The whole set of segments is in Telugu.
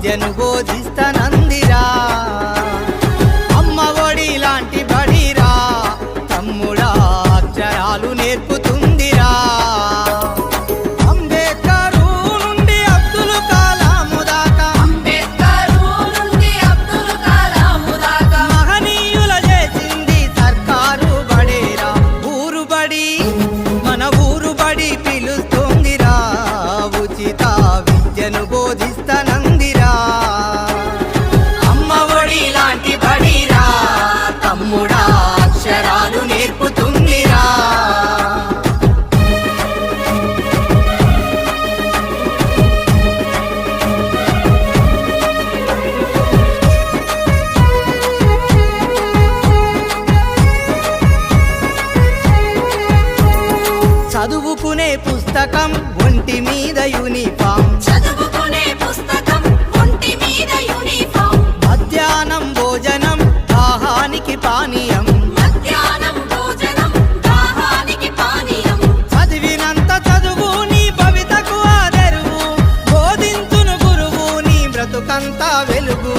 విద్యను బోధిస్తనందిరా అమ్మ ఒడి లాంటి బడిరా తమ్ముడా అక్షరాలు నేర్పుతుందిరా అంబేద్కరు నుండి అబ్దుల్ కలాము దాకా మహనీయుల చేసింది సర్కారు బడేరా ఊరు బడి మన ఊరు బడి పిలుస్తుందిరా ఉచిత విద్యను బోధిస్తనందిరా అమ్మ ఒడి లాంటి బడిరా తమ్ముడా అక్షరాలు నేర్పుతుందిరా చదువుకునే పుస్తకం ఒంటి మీద యూనిఫామ్ మధ్యాహ్నం భోజనం దాహానికి పానీయం చదివినంత చదువు నీ భవితకు ఆదరువు బోధించును గురువు నీ బ్రతుకంతా వెలుగు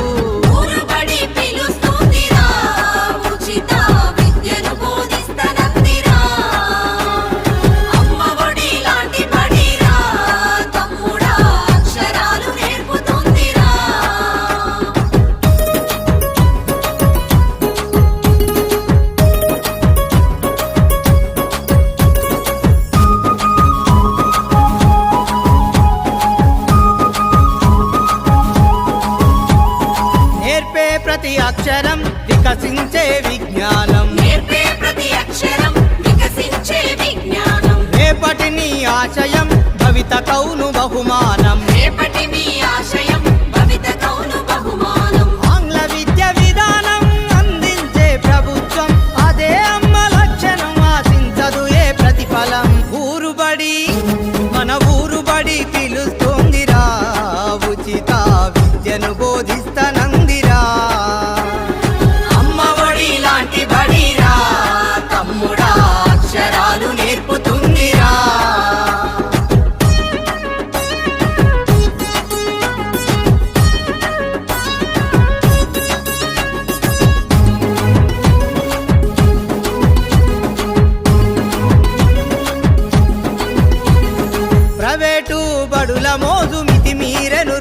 నేర్పే ప్రతి అక్షరం వికసించే విజ్ఞానం రేపటి నీ ఆశయం భవిత కౌను బహుమానం ఆంగ్ల విద్య విధానం అందించే ప్రభుత్వం అదే అమ్మ లక్షణం ఆశించదు ఏ ప్రతిఫలం ఊరు బడి మన ఊరు బడి పిలుస్తుందిరా ఉచిత విద్యను బోధిస్తనందిరా అమ్మ ఒడి లాంటి బడిరా తమ్ముడా అక్షరాలు నేర్పుతుందిరా ప్రైవేటు బడుల మోజు మితిమీరెను